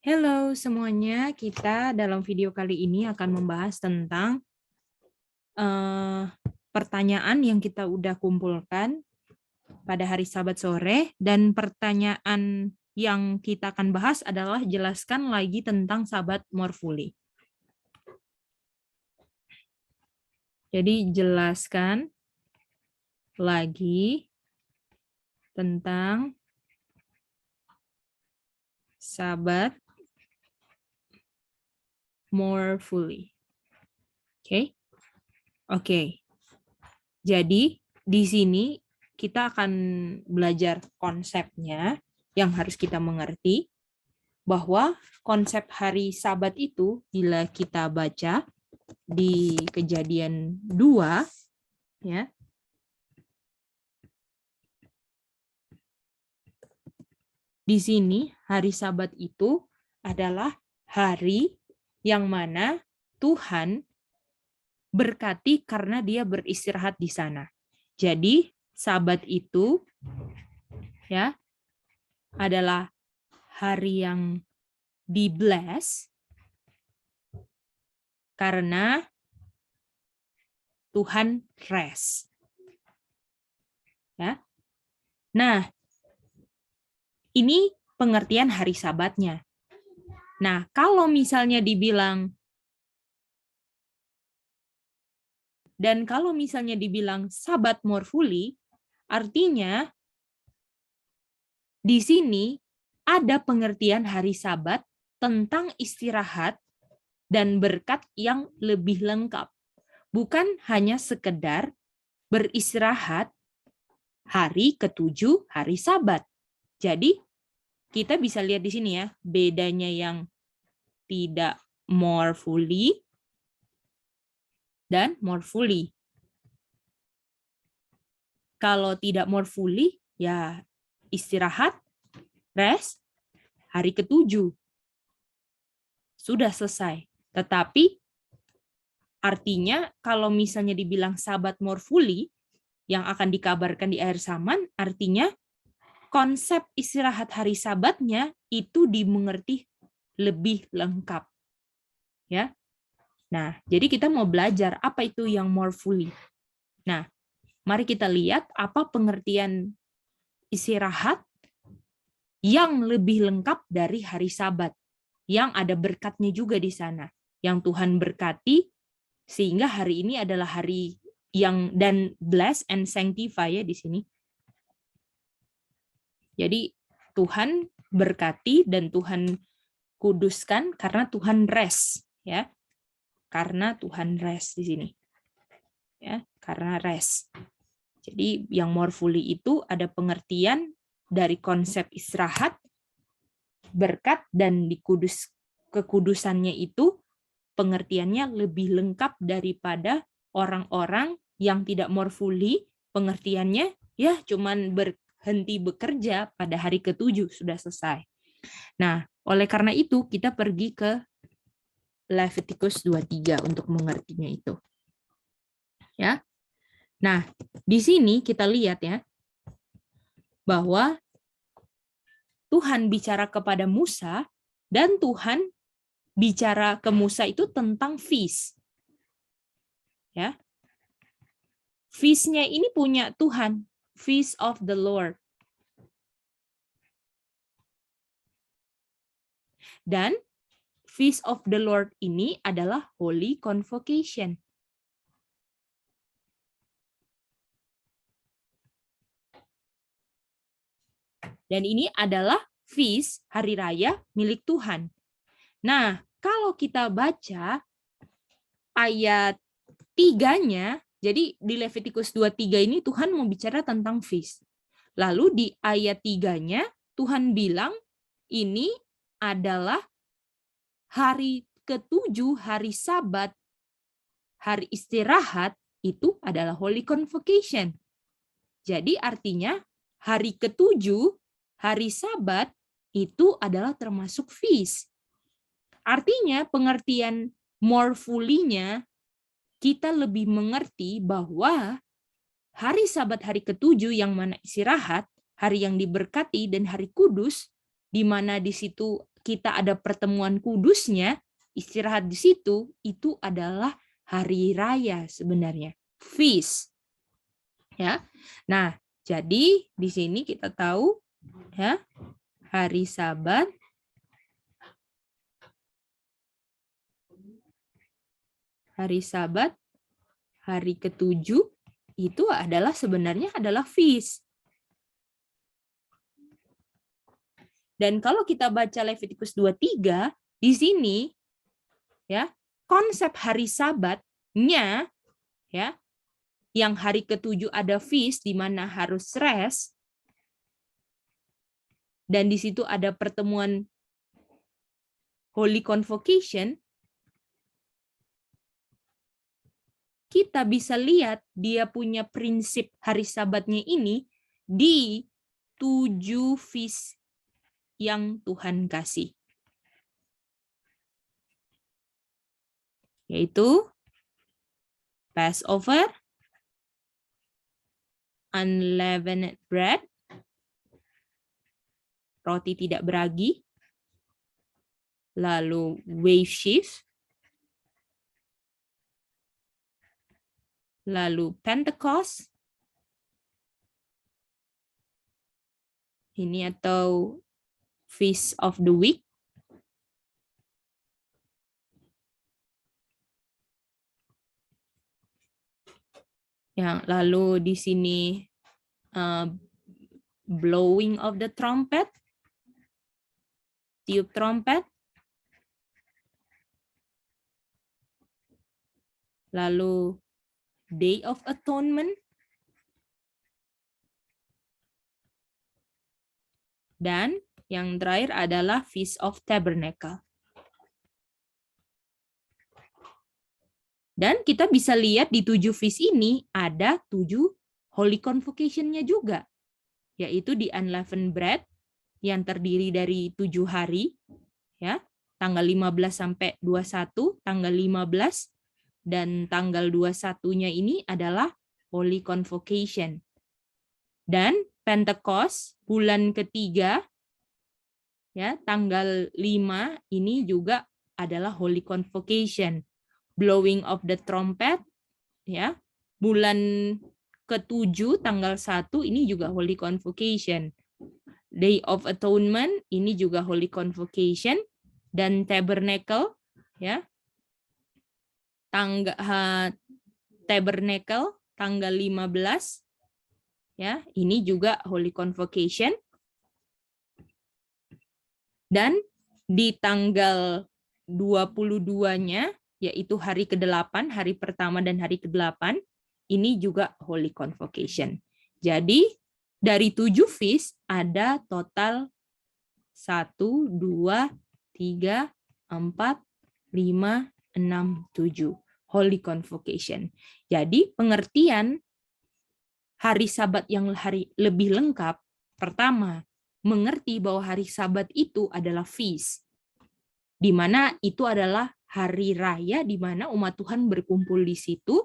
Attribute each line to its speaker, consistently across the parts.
Speaker 1: Halo semuanya, kita dalam video kali ini akan membahas tentang pertanyaan yang kita udah kumpulkan pada hari Sabat sore, dan pertanyaan yang kita akan bahas adalah jelaskan lagi tentang Sabat more fully. Jadi jelaskan lagi tentang Sabat more fully. Oke? Oke. Jadi di sini kita akan belajar konsepnya yang harus kita mengerti, bahwa konsep hari Sabat itu bila kita baca di Kejadian 2 ya. Di sini hari Sabat itu adalah hari yang mana Tuhan berkati karena dia beristirahat di sana. Jadi Sabat itu ya adalah hari yang di-bless karena Tuhan rest. Ya. Nah, ini pengertian hari Sabatnya. Nah, kalau misalnya dibilang Sabat more fully, artinya di sini ada pengertian hari Sabat tentang istirahat dan berkat yang lebih lengkap. Bukan hanya sekedar beristirahat hari ke-7 hari Sabat. Jadi kita bisa lihat di sini ya, bedanya yang tidak more fully dan more fully. Kalau tidak more fully, ya istirahat, rest, hari ke-7. Sudah selesai. Tetapi artinya kalau misalnya dibilang Sabat more fully, yang akan dikabarkan di akhir zaman, artinya konsep istirahat hari Sabatnya itu dimengerti lebih lengkap. Ya. Nah, jadi kita mau belajar apa itu yang more fully. Nah, mari kita lihat apa pengertian istirahat yang lebih lengkap dari hari Sabat, yang ada berkatnya juga di sana, yang Tuhan berkati sehingga hari ini adalah hari yang dan bless and sanctify ya di sini. Jadi Tuhan berkati dan Tuhan kuduskan karena Tuhan rest ya. Karena Tuhan rest di sini. Ya, karena rest. Jadi yang more fully itu ada pengertian dari konsep istirahat, berkat, dan kekudusannya itu pengertiannya lebih lengkap daripada orang-orang yang tidak more fully, pengertiannya ya cuman berhenti bekerja pada hari ke-7 sudah selesai. Nah, oleh karena itu kita pergi ke Levitikus 23 untuk mengertinya itu. Ya. Nah, di sini kita lihat ya bahwa Tuhan bicara kepada Musa dan Tuhan bicara ke Musa itu tentang feast. Ya. Feast-nya ini punya Tuhan, Feast of the Lord. Dan Feast of the Lord ini adalah Holy Convocation. Dan ini adalah feast hari raya milik Tuhan. Nah, kalau kita baca ayat 3-nya, jadi di Levitikus 23 ini Tuhan mau bicara tentang feast. Lalu di ayat 3-nya Tuhan bilang ini adalah hari ke-7, hari Sabat, hari istirahat, itu adalah Holy Convocation. Jadi artinya hari ke-7, hari Sabat, itu adalah termasuk feast. Artinya pengertian more fully-nya kita lebih mengerti bahwa hari Sabat hari ke-7 yang mana istirahat, hari yang diberkati dan hari kudus, di mana di situ kita ada pertemuan kudusnya, istirahat di situ, itu adalah hari raya sebenarnya, feast. Ya. Nah, jadi di sini kita tahu ya, hari Sabat hari ke-7 itu sebenarnya adalah feast. Dan kalau kita baca Levitikus 23, di sini ya, konsep hari Sabatnya ya, yang hari ke-7 ada feast di mana harus rest, dan di situ ada pertemuan Holy Convocation, kita bisa lihat dia punya prinsip hari Sabatnya ini di 7 feast yang Tuhan kasih. Yaitu Passover, unleavened bread, roti tidak beragi, lalu wave shift, lalu Pentecost, ini atau Feast of the Week, yang lalu di sini blowing of the trumpet, tiup trompet, lalu Day of Atonement, dan yang terakhir adalah Feast of Tabernacle. Dan kita bisa lihat di 7 feast ini ada 7 Holy Convocation-nya juga, yaitu di Unleavened Bread yang terdiri dari 7 hari, ya, tanggal 15 sampai 21, tanggal 15 dan tanggal 21-nya ini adalah Holy Convocation. Dan Pentecost bulan ketiga, ya, tanggal 5 ini juga adalah Holy Convocation. Blowing of the trumpet, ya, bulan ke-7 tanggal 1 ini juga Holy Convocation. Day of Atonement ini juga Holy Convocation, dan Tabernacle, ya, Tabernacle tanggal 15, ya, ini juga Holy Convocation. Dan di tanggal 22-nya, yaitu hari ke-8, hari pertama dan hari ke-8, ini juga Holy Convocation. Jadi dari 7 feast ada total 1, 2, 3, 4, 5, 6, 7 Holy Convocation. Jadi pengertian hari Sabat yang lebih lengkap, pertama, mengerti bahwa hari Sabat itu adalah feast, di mana itu adalah hari raya di mana umat Tuhan berkumpul di situ,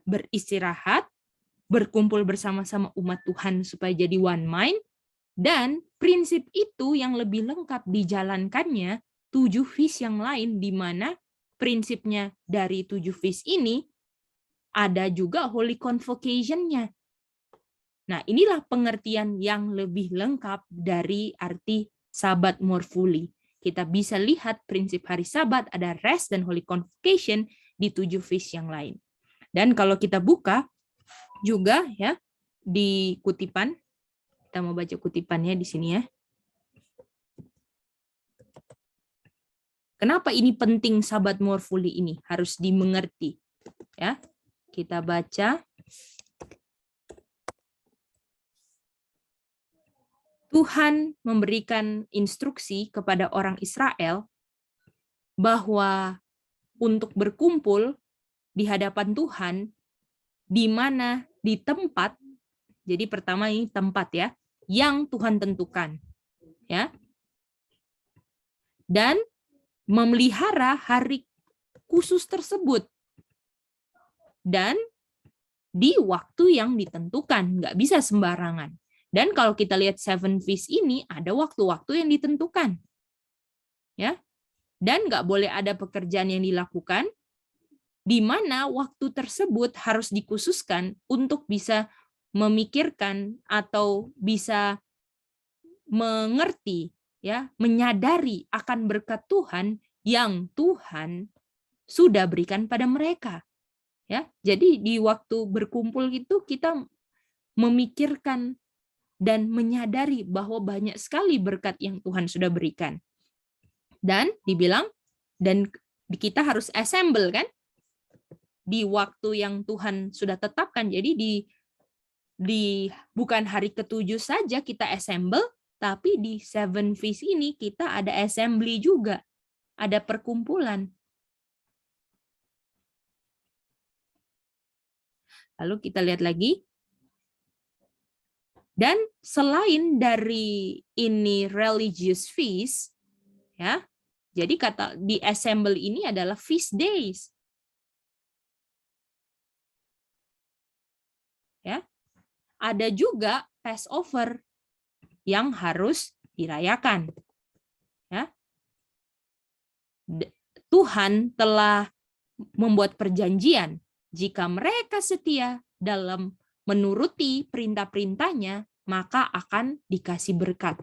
Speaker 1: beristirahat, berkumpul bersama-sama umat Tuhan supaya jadi one mind, dan prinsip itu yang lebih lengkap dijalankannya 7 feast yang lain, di mana prinsipnya dari 7 feast ini ada juga Holy Convocation-nya. Nah, inilah pengertian yang lebih lengkap dari arti Sabat more fully. Kita bisa lihat prinsip hari Sabat, ada rest dan Holy Convocation di 7 feast yang lain. Dan kalau kita buka juga ya di kutipan, kita mau baca kutipannya di sini ya. Kenapa ini penting Sabat more fully ini harus dimengerti? Ya, kita baca. Tuhan memberikan instruksi kepada orang Israel bahwa untuk berkumpul di hadapan Tuhan, di mana di tempat, jadi pertama ini tempat ya, yang Tuhan tentukan, ya, dan memelihara hari khusus tersebut, dan di waktu yang ditentukan, nggak bisa sembarangan. Dan kalau kita lihat 7 feast ini ada waktu-waktu yang ditentukan. Ya. Dan nggak boleh ada pekerjaan yang dilakukan di mana waktu tersebut harus dikhususkan untuk bisa memikirkan atau bisa mengerti, ya, menyadari akan berkat Tuhan yang Tuhan sudah berikan pada mereka. Ya, jadi di waktu berkumpul itu kita memikirkan dan menyadari bahwa banyak sekali berkat yang Tuhan sudah berikan. Dan dibilang, dan kita harus assemble kan? Di waktu yang Tuhan sudah tetapkan. Jadi di bukan hari ke-7 saja kita assemble, tapi di 7 feast ini kita ada assembly juga. Ada perkumpulan. Lalu kita lihat lagi. Dan selain dari ini religious feast, ya, jadi kata di assemble ini adalah feast days. Ya. Ada juga Passover yang harus dirayakan. Ya. Tuhan telah membuat perjanjian jika mereka setia dalam menuruti perintah-perintahnya, maka akan dikasih berkat.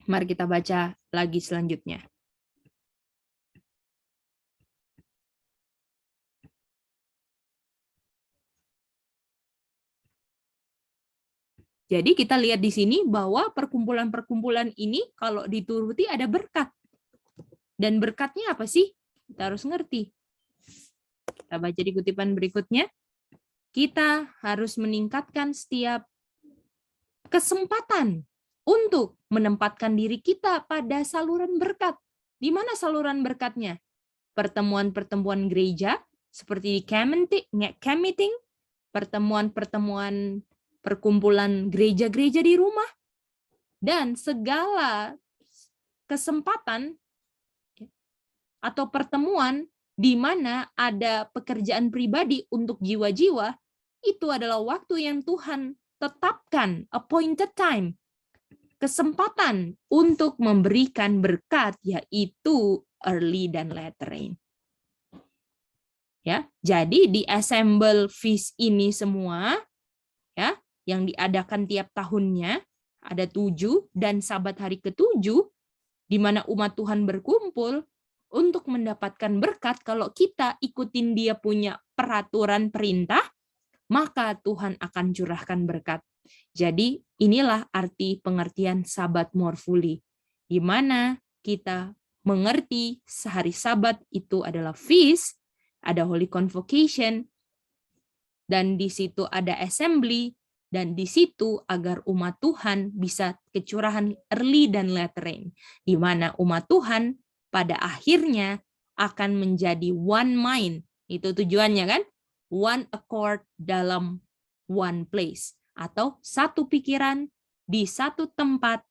Speaker 1: Mari kita baca lagi selanjutnya. Jadi kita lihat di sini bahwa perkumpulan-perkumpulan ini kalau dituruti ada berkat. Dan berkatnya apa sih? Kita harus ngerti. Kita baca di kutipan berikutnya. Kita harus meningkatkan setiap kesempatan untuk menempatkan diri kita pada saluran berkat. Di mana saluran berkatnya? Pertemuan-pertemuan gereja, seperti di camp meeting, pertemuan-pertemuan perkumpulan gereja-gereja di rumah, dan segala kesempatan atau pertemuan di mana ada pekerjaan pribadi untuk jiwa-jiwa, itu adalah waktu yang Tuhan tetapkan, appointed time, kesempatan untuk memberikan berkat, yaitu early dan late rain. Ya, jadi di assemble feast ini semua, ya, yang diadakan tiap tahunnya, ada 7 dan Sabat hari ke-7, di mana umat Tuhan berkumpul untuk mendapatkan berkat. Kalau kita ikutin dia punya peraturan perintah, maka Tuhan akan curahkan berkat. Jadi inilah arti pengertian Sabat more fully, di mana kita mengerti sehari Sabat itu adalah feast, ada holy convocation, dan di situ ada assembly, dan di situ agar umat Tuhan bisa kecurahan early dan late rain, di mana umat Tuhan pada akhirnya akan menjadi one mind. Itu tujuannya kan? One accord dalam one place. Atau satu pikiran di satu tempat.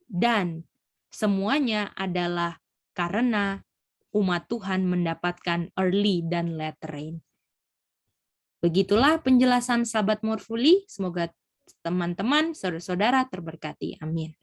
Speaker 1: Dan semuanya adalah karena umat Tuhan mendapatkan early dan late rain. Begitulah penjelasan Sabat more fully. Semoga teman-teman, saudara-saudara terberkati. Amin.